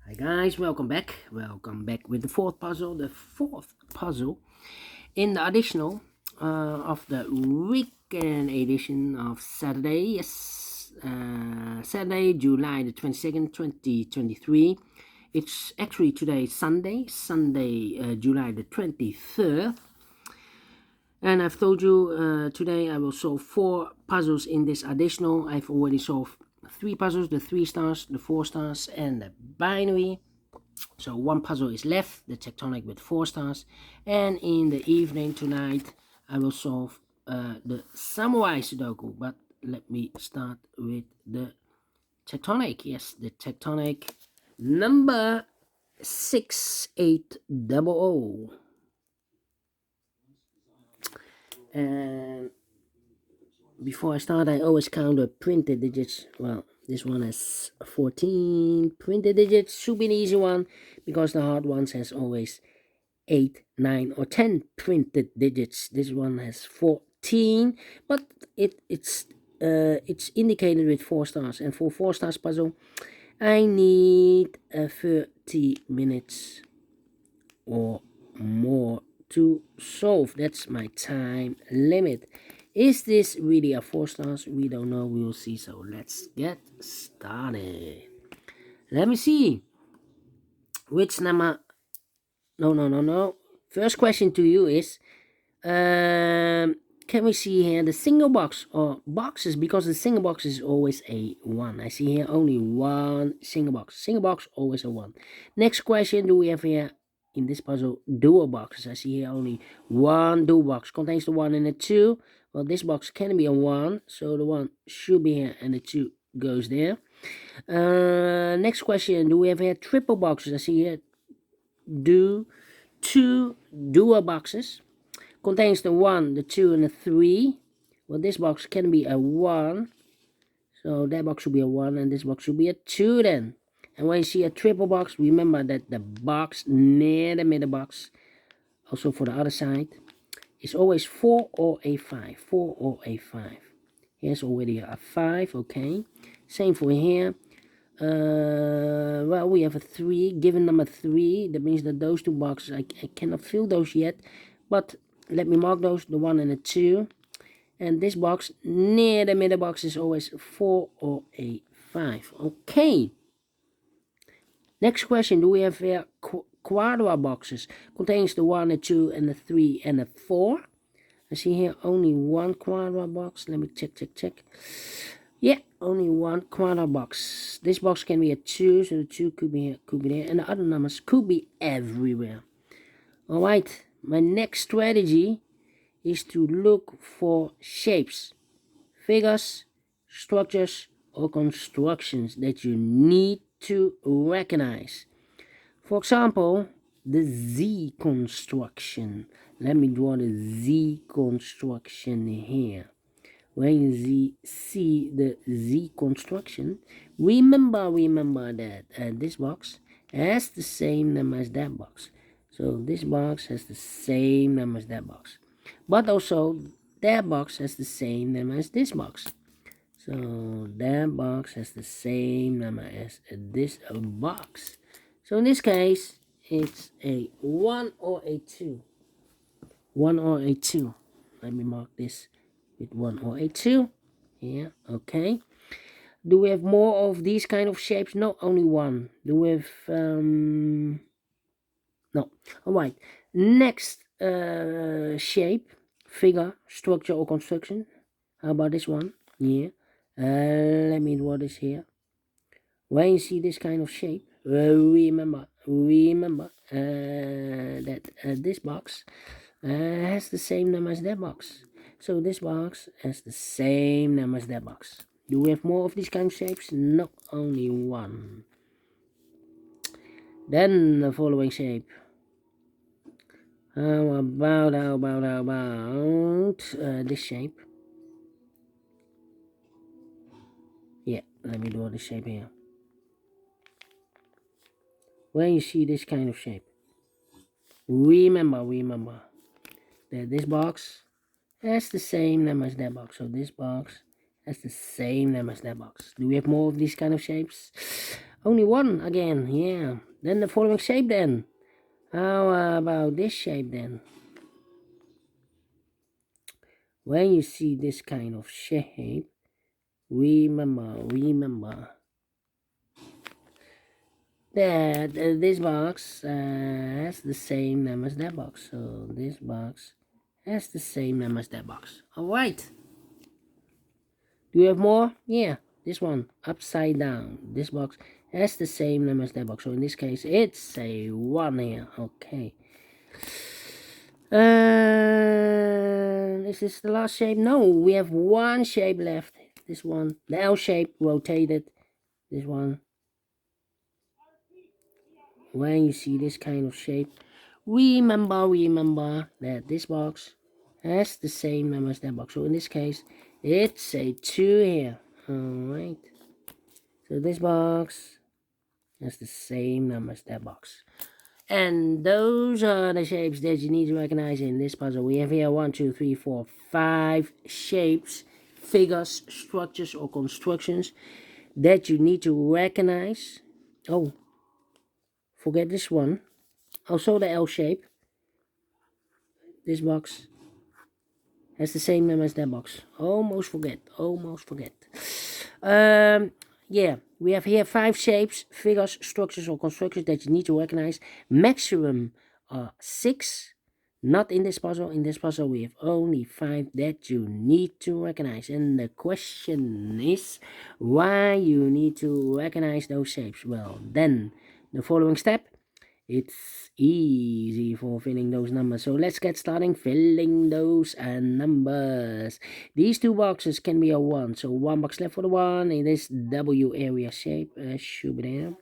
Hi guys, welcome back. With the fourth puzzle. The fourth puzzle in the additional of the weekend edition of Saturday. Yes, Saturday, July the 22nd, 2023. It's actually today Sunday, July the 23rd. And I've told you today I will solve 4 puzzles in this additional. I've already solved 3 puzzles, the 3 stars, the 4 stars, and the binary. So 1 puzzle is left, the tectonic with 4 stars. And in the evening tonight, I will solve the samurai Sudoku. But let me start with the tectonic. Yes, the tectonic number 6800. And before I start, I always count the printed digits. Well, this one has 14 printed digits. Should be an easy one because the hard ones has always 8, 9, or 10 printed digits. This one has 14, but it's indicated with 4 stars. And for 4 stars puzzle, I need 30 minutes or more to solve. That's my time limit. Is this really a 4 stars? We don't know. We will see. So let's get started. Let me see. Which number? No. First question to you is, can we see here the single box or boxes? Because the single box is always a 1. I see here only 1 single box. Single box always a 1. Next question, do we have here in this puzzle dual boxes? I see here only 1 dual box. Contains the 1 and the 2. Well, this box can be a 1, so the 1 should be here and the 2 goes there. Next question, do we have here triple boxes? I see here do 2 dual boxes. Contains the 1, the 2, and the 3. Well, this box can be a 1. So that box should be a 1, and this box should be a 2 then. And when you see a triple box, remember that the box near the middle box, also for the other side, is always 4 or a 5. 4 or a 5. Here's already a 5, okay. Same for here. Well, we have a 3, given number 3. That means that those 2 boxes, I cannot fill those yet. But let me mark those, the 1 and the 2. And this box near the middle box is always 4 or a 5. Okay. Next question, do we have here quadra boxes? Contains the 1, the 2, and the 3, and the 4. I see here only 1 quadra box. Let me check. Yeah, only 1 quadra box. This box can be a 2, so the 2 could be here, could be there, and the other numbers could be everywhere. Alright, my next strategy is to look for shapes, figures, structures, or constructions that you need to recognize. For example, the Z construction. Let me draw the Z construction here. When you see the Z construction, remember that this box has the same number as that box. So this box has the same number as that box. But also, that box has the same number as this box. So that box has the same number as this box. So in this case, it's a 1 or a 2. 1 or a 2. Let me mark this with 1 or a 2. Yeah, okay. Do we have more of these kind of shapes? No, only 1. Do we have... No. Alright. Next shape, figure, structure, or construction. How about this one? Yeah. Let me draw this here. When you see this kind of shape, remember that this box has the same number as that box. So this box has the same number as that box. Do we have more of these kind of shapes? No, only 1. Then the following shape. How about this shape? Yeah, let me draw this shape here. When you see this kind of shape, remember that this box has the same number as that box. So this box has the same number as that box. Do we have more of these kind of shapes? Only one again, yeah. Then the following shape then. How about this shape then? When you see this kind of shape, remember that this box has the same name as that box. So this box has the same name as that box. Alright. Do you have more? Yeah. This one, upside down. This box has the same name as that box. So in this case, it's a 1 here. Okay. Is this the last shape? No, we have one shape left. This one, the L shape, rotated. This one. When you see this kind of shape, remember that this box has the same number as that box. So in this case, it's a 2 here. Alright. So this box has the same number as that box. And those are the shapes that you need to recognize in this puzzle. We have here 1, 2, 3, 4, 5 shapes, figures, structures, or constructions that you need to recognize. Oh, forget this one. Also the L shape. This box has the same name as that box. Almost forget. Yeah, we have here 5 shapes, figures, structures, or constructions that you need to recognize. Maximum 6. Not in this puzzle. In this puzzle, we have only 5 that you need to recognize. And the question is why you need to recognize those shapes. Well, then the following step. It's easy for filling those numbers. So let's get starting filling those numbers. These 2 boxes can be a 1. So 1 box left for the 1 in this W area shape. Should be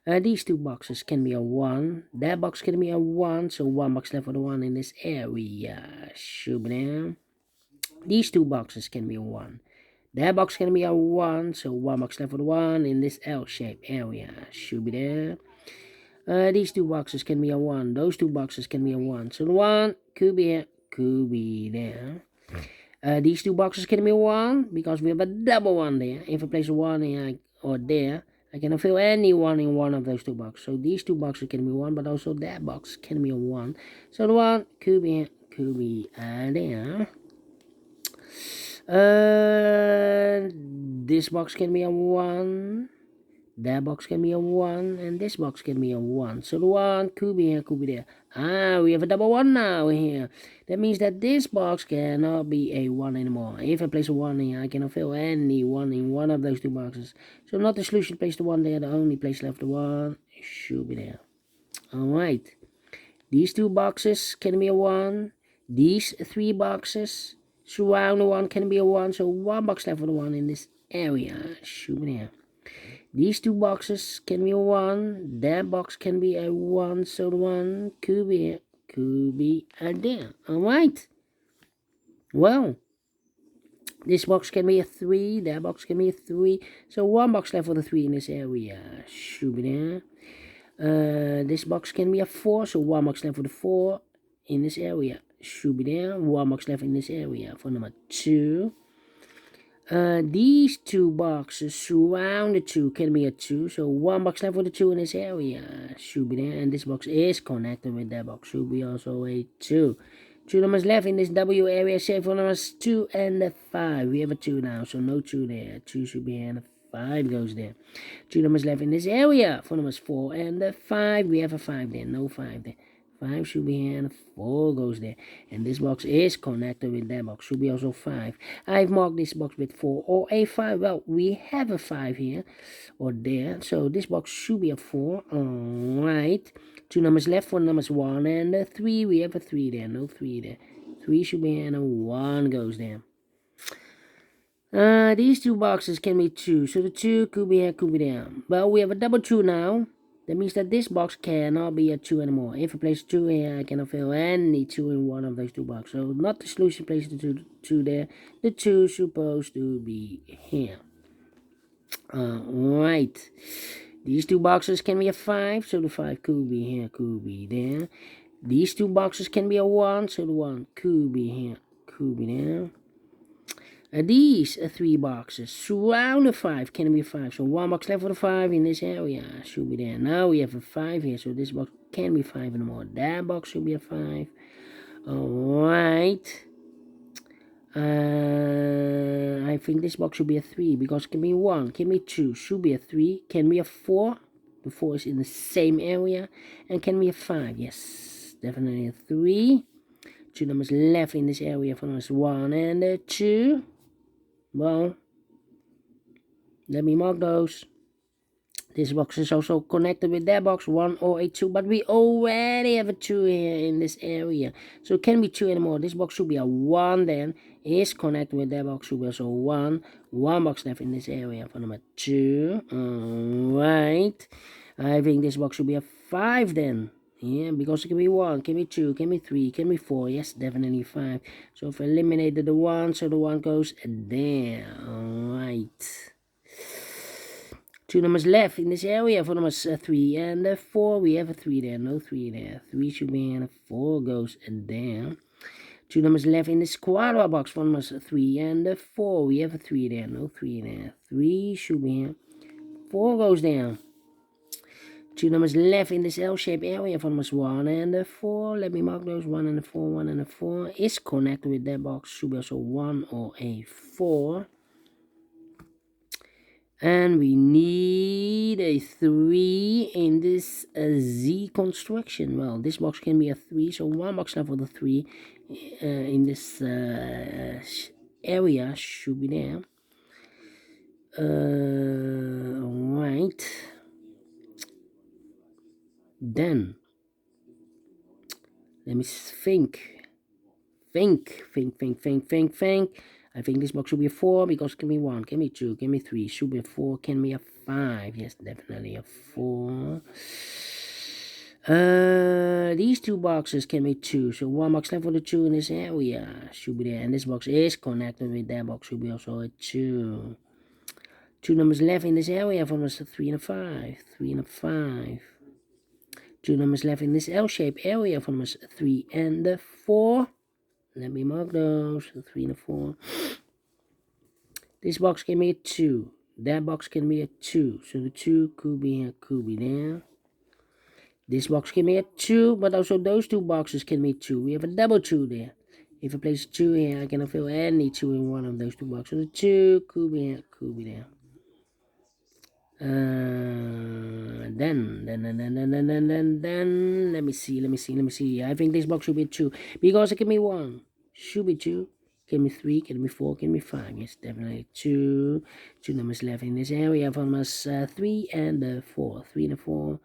there. These 2 boxes can be a 1. That box can be a 1. So 1 box left for the 1 in this area. Should be there. These 2 boxes can be a 1. That box can be a 1. So 1 box left for the 1 in this L shape area. Should be there. These 2 boxes can be a 1. Those 2 boxes can be a 1. So the 1 could be here, could be there. These 2 boxes can be a 1 because we have a double 1 there. If I place a 1 here or there, I can fill any 1 in one of those 2 boxes. So these 2 boxes can be 1, but also that box can be a 1. So the 1 could be here, could be there. This box can be a 1. That box can be a 1, and this box can be a 1. So the 1 could be here, could be there. We have a double 1 now here. That means that this box cannot be a 1 anymore. If I place a 1 here, I cannot fill any 1 in one of those 2 boxes. So not the solution, place the 1 there. The only place left the 1 should be there. Alright. These 2 boxes can be a 1. These 3 boxes surround the 1 can be a 1. So 1 box left for the 1 in this area should be there. These 2 boxes can be a 1. That box can be a 1. So the 1 could be there. Alright. Well, this box can be a 3. That box can be a 3. So 1 box left for the 3 in this area. Should be there. This box can be a 4. So 1 box left for the 4 in this area. Should be there. 1 box left in this area for number 2. These 2 boxes surround the 2 can be a 2. So 1 box left for the 2 in this area should be there. And this box is connected with that box. Should be also a 2. 2 numbers left in this W area shape for numbers 2 and the 5. We have a 2 now. So no 2 there. 2 should be here and the 5 goes there. 2 numbers left in this area for numbers 4 and the 5. We have a 5 there. No 5 there. 5 should be here and 4 goes there. And this box is connected with that box. Should be also 5. I've marked this box with 4 or a 5. Well, we have a 5 here or there. So this box should be a 4. Alright. 2 numbers left for numbers 1 and a 3. We have a 3 there. No 3 there. 3 should be here and a 1 goes there. These 2 boxes can be 2. So the 2 could be here, could be there. Well, we have a double 2 now. That means that this box cannot be a 2 anymore. If I place 2 here, I cannot fill any 2 in one of those 2 boxes. So not the solution, place the 2 there. The 2 is supposed to be here. Alright. These 2 boxes can be a 5. So the 5 could be here, could be there. These 2 boxes can be a 1. So the 1 could be here, could be there. These 3 boxes surround the 5 can be a 5. So 1 box left for the 5 in this area should be there. Now we have a 5 here, so this box can't be 5 anymore. That box should be a 5. Alright. I think this box should be a 3 because it can be 1, can be 2, should be a 3, can be a 4. The 4 is in the same area, and can be a 5. Yes, definitely a 3. 2 numbers left in this area for us, 1 and 2. Well, let me mark those. This box is also connected with that box, 1 or a 2, but we already have a 2 here in this area, so it can't be 2 anymore. This box should be a 1 then, is connected with that box, should be also 1. 1 box left in this area for number 2. Alright, I think this box should be a 5 then. Yeah, because it can be 1, can be 2, can be 3, can be 4. Yes, definitely 5. So if I eliminated the 1, so the 1 goes there. Alright. 2 numbers left in this area for numbers 3 and 4. We have a 3 there, no 3 there. 3 should be in, 4 goes there. 2 numbers left in this quadra box for numbers 3 and 4. We have a 3 there, no 3 there. 3 should be here. 4 goes down. 2 numbers left in this L-shaped area for numbers 1 and 4. Let me mark those. 1 and 4, 1 and 4 is connected with that box. Should be also 1 or a 4. And we need a 3 in this Z construction. Well, this box can be a 3, so 1 box left for the 3 in this area should be there. Alright. Then, let me think. Think. I think this box should be a 4 because it can be 1, can be 2, can be 3, should be a 4, can be a 5. Yes, definitely a 4. These 2 boxes can be 2, so 1 box left for the 2 in this area should be there, and this box is connected with that box, should be also a 2. 2 numbers left in this area for numbers 3 and 5, 3 and 5. 2 numbers left in this L-shaped area for numbers 3 and 4. Let me mark those, 3 and 4. This box can be a 2. That box can be a 2. So the 2 could be here, could be there. This box can be a 2, but also those 2 boxes can be 2. We have a double 2 there. If I place a 2 here, I cannot fill any 2 in one of those 2 boxes. So the 2 could be here, could be there. Then, let me see. I think this box should be 2, because it can be 1, should be 2, can be 3, can be 4, can be 5. Yes, definitely 2. 2 numbers left in this area for numbers 3 and 4. 3 and 4,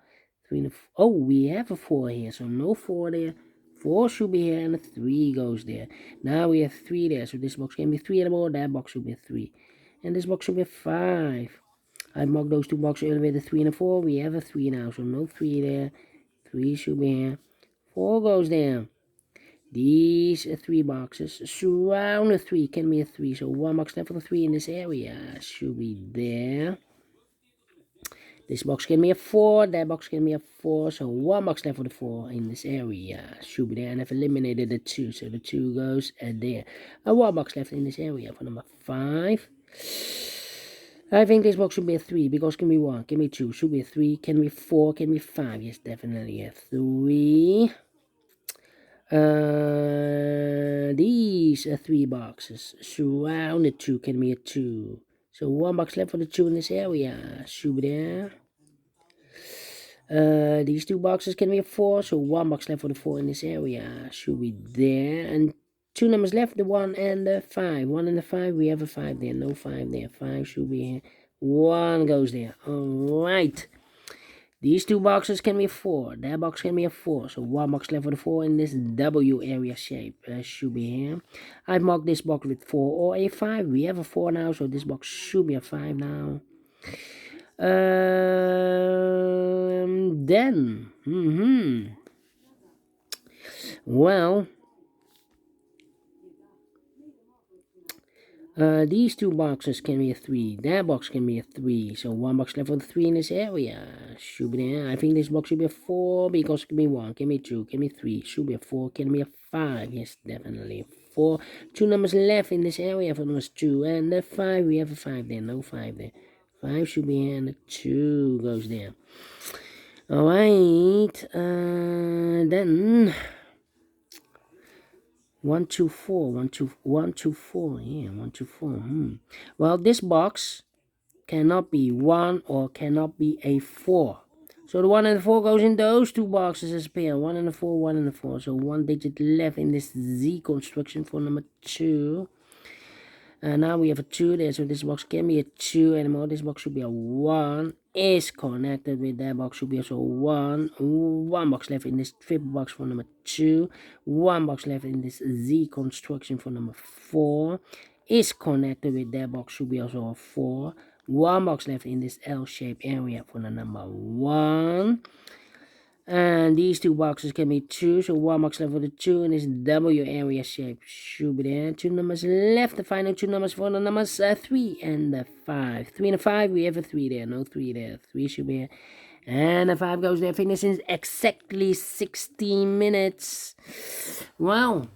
3 and 4. Oh, we have a 4 here, so no 4 there. 4 should be here, and a 3 goes there. Now we have 3 there, so this box can be 3 anymore. That box should be a 3, and this box should be a 5. I marked those 2 boxes earlier with a 3 and a 4. We have a 3 now, so no 3 there. 3 should be here. 4 goes down. These 3 boxes surround the 3, can be a 3. So 1 box left for the 3 in this area should be there. This box can be a 4. That box can be a 4. So 1 box left for the 4 in this area should be there. And I've eliminated the 2, so the 2 goes there. And 1 box left in this area for number 5. I think this box should be a 3, because can be 1, can be 2, should be a 3, can be 4, can be 5. Yes, definitely a 3. These 3 boxes surround the 2, can be a 2. So 1 box left for the 2 in this area should be there. These 2 boxes can be a 4, so 1 box left for the 4 in this area should be there. And 2 numbers left, the 1 and the 5. 1 and the 5, we have a 5 there, no 5 there. 5 should be here. 1 goes there. Alright. These 2 boxes can be a 4. That box can be a 4. So 1 box left for the 4 in this W area shape should be here. I've marked this box with 4 or a 5. We have a 4 now, so this box should be a 5 now. Then, well, these 2 boxes can be a 3. That box can be a 3. So 1 box left for the 3 in this area should be there. I think this box should be a 4, because it can be 1, can be 2, can be 3, should be a 4, can be a 5. Yes, definitely a 4. 2 numbers left in this area for numbers 2. And the 5, we have a 5 there. No 5 there. 5 should be here and the 2 goes there. Alright. Then 1, 2, 4. 1, 2, 1, 2, 4. Yeah, 1, 2, 4. Well, this box cannot be 1 or cannot be a 4. So the 1 and the 4 goes in those two boxes as a pair. 1 and the 4, 1 and the 4. So 1 digit left in this Z construction for number 2. And now we have a 2 there. So this box can be a 2 anymore. This box should be a 1. Is connected with that box should be also 1. 1 box left in this triple box for number 2. 1 box left in this Z construction for number 4. Is connected with that box should be also a 4. 1 box left in this L-shaped area for the number 1. And these two boxes can be 2. So 1 box left for the 2 in this W area shape should be there. 2 numbers left. The final 2 numbers for the numbers 3 and the 5. 3 and the 5, we have a 3 there. No 3 there. 3 should be here. And the 5 goes there. Finishing exactly 16 minutes. Well,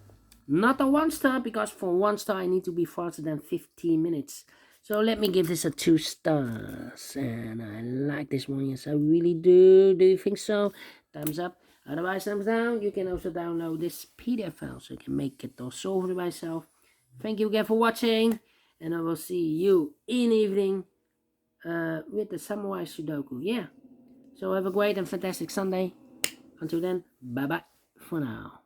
not a 1 star, because for 1 star I need to be faster than 15 minutes. So let me give this a 2 stars. And I like this one. Yes, I really do. Do you think so? Thumbs up. Otherwise, thumbs down. You can also download this PDF file so you can make it or solve it by yourself. Thank you again for watching. And I will see you in the evening with the Samurai Sudoku. Yeah. So have a great and fantastic Sunday. Until then, bye-bye for now.